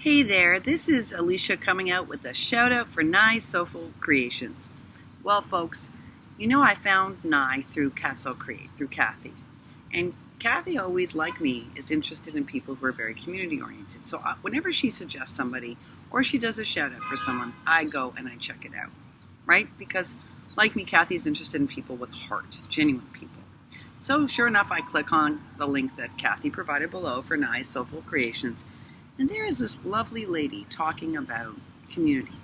Hey there, this is Alicia coming out with a shout out for Nye's Soulful Creations. Well, folks, you know I found Nye through Create, through Kathy. And Kathy, always like me, is interested in people who are very community oriented. So whenever she suggests somebody or she does a shout out for someone, I go and I check it out, right? Because like me, Kathy's interested in people with heart, genuine people. So sure enough, I click on the link that Kathy provided below for Nye's Soulful Creations. And there is this lovely lady talking about community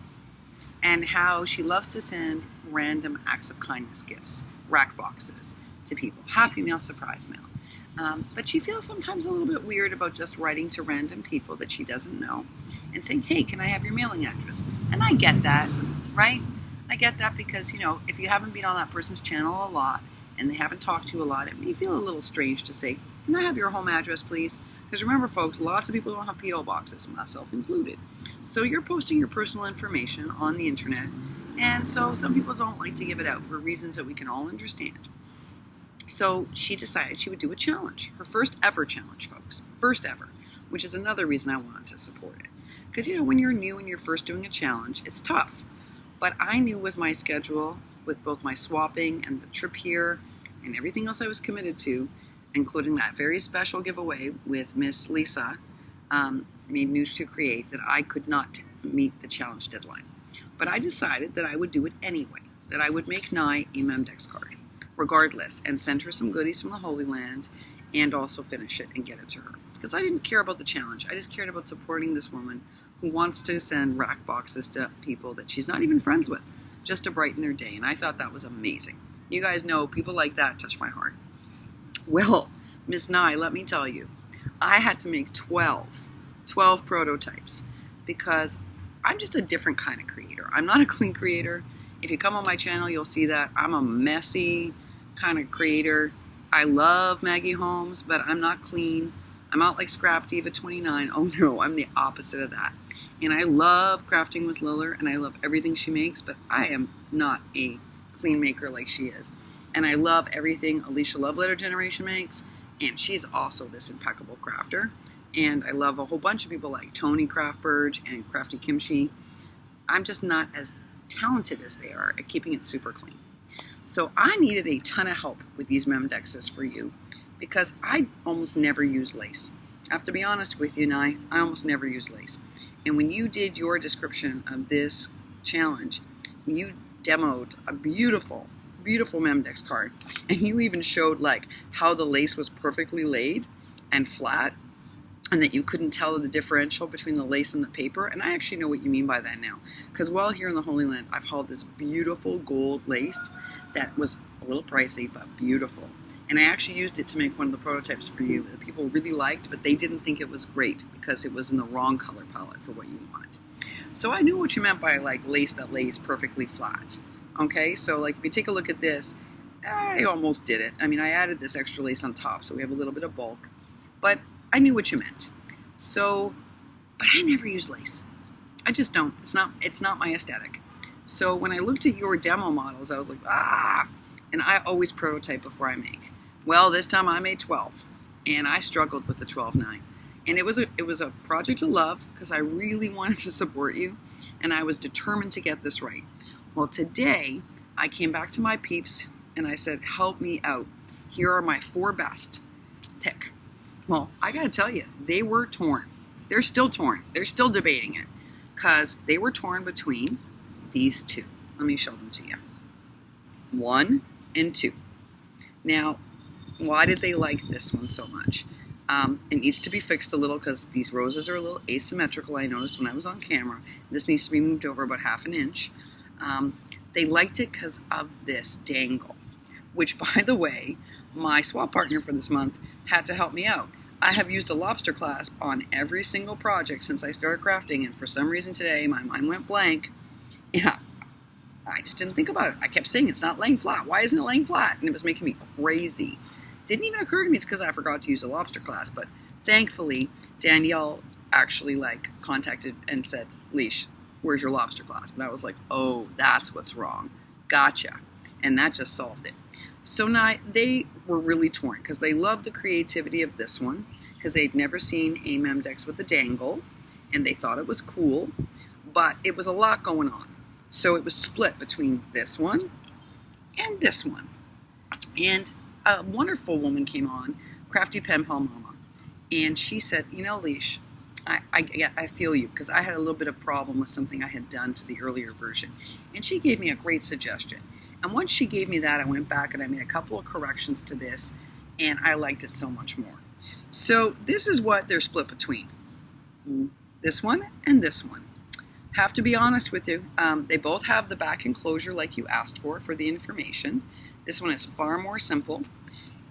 and how she loves to send random acts of kindness gifts, rack boxes to people, happy mail, surprise mail. But she feels sometimes a little bit weird about just writing to random people that she doesn't know and saying, hey, can I have your mailing address? And I get that, right? I get that because, if you haven't been on that person's channel a lot and they haven't talked to you a lot, it may feel a little strange to say, can I have your home address, please? Because remember, folks, lots of people don't have P.O. boxes, myself included. So you're posting your personal information on the internet, and so some people don't like to give it out for reasons that we can all understand. So she decided she would do a challenge, her first ever challenge, folks, first ever, which is another reason I wanted to support it. Because, when you're new and you're first doing a challenge, it's tough. But I knew with my schedule, with both my swapping and the trip here and everything else I was committed to, including that very special giveaway with Miss Lisa, made New to Create, that I could not meet the challenge deadline. But I decided that I would do it anyway, that I would make Nye a Memdex card, regardless, and send her some goodies from the Holy Land, and also finish it and get it to her. Because I didn't care about the challenge. I just cared about supporting this woman who wants to send rack boxes to people that she's not even friends with, just to brighten their day. And I thought that was amazing. You guys know people like that touch my heart. Well, Miss Nye, let me tell you, I had to make 12 prototypes because I'm just a different kind of creator. I'm not a clean creator. If you come on my channel, you'll see that I'm a messy kind of creator. I love Maggie Holmes, but I'm not clean. I'm not like Scrap Diva 29. Oh no, I'm the opposite of that. And I love crafting with Liller, and I love everything she makes, but I am not a clean maker like she is. And I love everything Alicia Loveletter Generation makes, and she's also this impeccable crafter. And I love a whole bunch of people like Tony Craftburge and Crafty Kimchi. I'm just not as talented as they are at keeping it super clean. So I needed a ton of help with these Memdexes for you because I almost never use lace. I have to be honest with you, Nye, I almost never use lace. And when you did your description of this challenge, you demoed a beautiful Memdex card, and you even showed like how the lace was perfectly laid and flat, and that you couldn't tell the differential between the lace and the paper. And I actually know what you mean by that now, because while here in the Holy Land, I've hauled this beautiful gold lace that was a little pricey but beautiful, and I actually used it to make one of the prototypes for you that people really liked, but they didn't think it was great because it was in the wrong color palette for what you wanted. So I knew what you meant by like lace that lays perfectly flat. Okay, so like if you take a look at this, I almost did it. I mean, I added this extra lace on top, so we have a little bit of bulk, but I knew what you meant. So, but I never use lace. I just don't. It's not my aesthetic. So when I looked at your demo models, I was like, and I always prototype before I make. Well, this time I made 12, and I struggled with the 12-9. And it was a project of love because I really wanted to support you, and I was determined to get this right. Well, today, I came back to my peeps and I said, help me out. Here are my 4 best. Pick. Well, I gotta tell you, they were torn. They're still torn. They're still debating it because they were torn between these 2. Let me show them to you. 1 and 2. Now, why did they like this one so much? It needs to be fixed a little because these roses are a little asymmetrical, I noticed when I was on camera. This needs to be moved over about ½ an inch. They liked it because of this dangle, which, by the way, my swap partner for this month had to help me out. I have used a lobster clasp on every single project since I started crafting, and for some reason today my mind went blank. Yeah, I just didn't think about it. I kept saying it's not laying flat. Why isn't it laying flat? And it was making me crazy. Didn't even occur to me it's because I forgot to use a lobster clasp, but thankfully Danielle actually contacted and said, Leash, where's your lobster clasp? And I was like, oh, that's what's wrong. Gotcha. And that just solved it. So now they were really torn because they loved the creativity of this one because they'd never seen a Memdex with a dangle. and they thought it was cool, but it was a lot going on. So it was split between this one and this one. And a wonderful woman came on, Crafty Pen Pal Mama, and she said, you know, Leash, I feel you, because I had a little bit of problem with something I had done to the earlier version. And she gave me a great suggestion. And once she gave me that, I went back and I made a couple of corrections to this, and I liked it so much more. So this is what they're split between. This one and this one. Have to be honest with you, they both have the back enclosure like you asked for the information. This one is far more simple,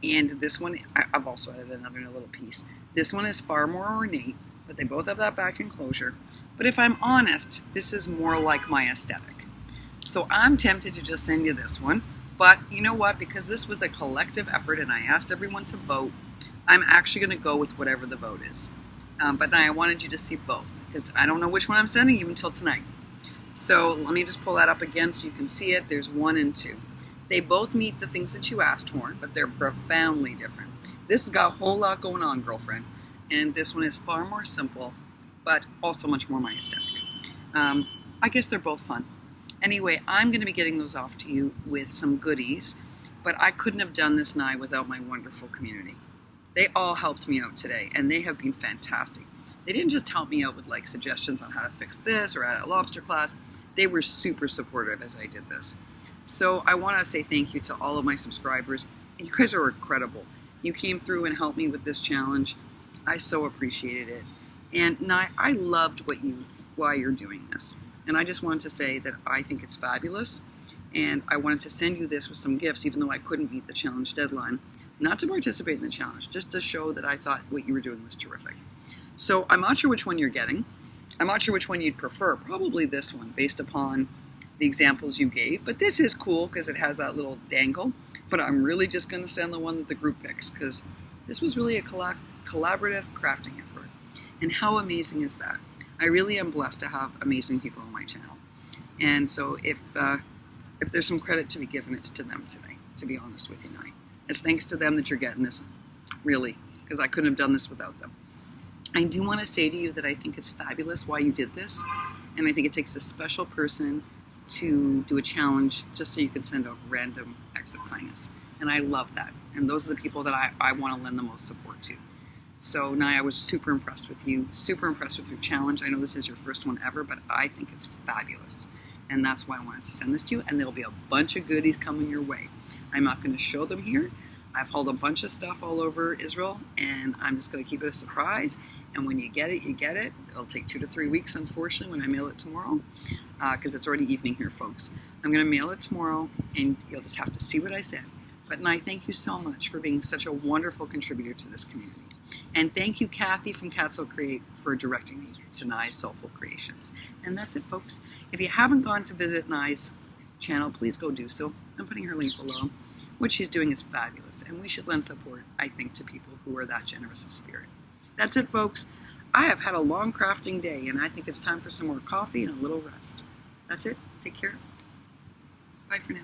and this one, I've also added another little piece. This one is far more ornate, but they both have that back enclosure. But if I'm honest, this is more like my aesthetic. So I'm tempted to just send you this one, but you know what? Because this was a collective effort and I asked everyone to vote, I'm actually going to go with whatever the vote is. But now I wanted you to see both, because I don't know which one I'm sending you until tonight. So let me just pull that up again so you can see it. There's 1 and 2. They both meet the things that you asked for, but they're profoundly different. This has got a whole lot going on, girlfriend. And this one is far more simple, but also much more my aesthetic. I guess they're both fun. Anyway, I'm going to be getting those off to you with some goodies, but I couldn't have done this night without my wonderful community. They all helped me out today, and they have been fantastic. They didn't just help me out with like suggestions on how to fix this or add a lobster class. They were super supportive as I did this. So I want to say thank you to all of my subscribers. You guys are incredible. You came through and helped me with this challenge. I so appreciated it. And Nye, I loved why you're doing this. And I just wanted to say that I think it's fabulous. And I wanted to send you this with some gifts, even though I couldn't meet the challenge deadline. Not to participate in the challenge, just to show that I thought what you were doing was terrific. So I'm not sure which one you're getting. I'm not sure which one you'd prefer. Probably this one, based upon the examples you gave. But this is cool because it has that little dangle. But I'm really just going to send the one that the group picks, because this was really a collaborative crafting effort. And how amazing is that? I really am blessed to have amazing people on my channel. And so if there's some credit to be given, it's to them today, to be honest with you, Nye. It's thanks to them that you're getting this, really, because I couldn't have done this without them. I do want to say to you that I think it's fabulous why you did this, and I think it takes a special person to do a challenge just so you can send out random acts of kindness. And I love that. And those are the people that I want to lend the most support to. So, Nye, I was super impressed with you, super impressed with your challenge. I know this is your first one ever, but I think it's fabulous. And that's why I wanted to send this to you, and there'll be a bunch of goodies coming your way. I'm not going to show them here. I've hauled a bunch of stuff all over Israel, and I'm just going to keep it a surprise. And when you get it, you get it. It'll take 2 to 3 weeks, unfortunately, when I mail it tomorrow, because it's already evening here, folks. I'm going to mail it tomorrow, and you'll just have to see what I said. But Nye, thank you so much for being such a wonderful contributor to this community. And thank you, Kathy from Cat's Create, for directing me to Nye's Soulful Creations. And that's it, folks. If you haven't gone to visit Nye's channel, please go do so. I'm putting her link below. What she's doing is fabulous, and we should lend support, I think, to people who are that generous of spirit. That's it, folks. I have had a long crafting day, and I think it's time for some more coffee and a little rest. That's it. Take care. Bye for now.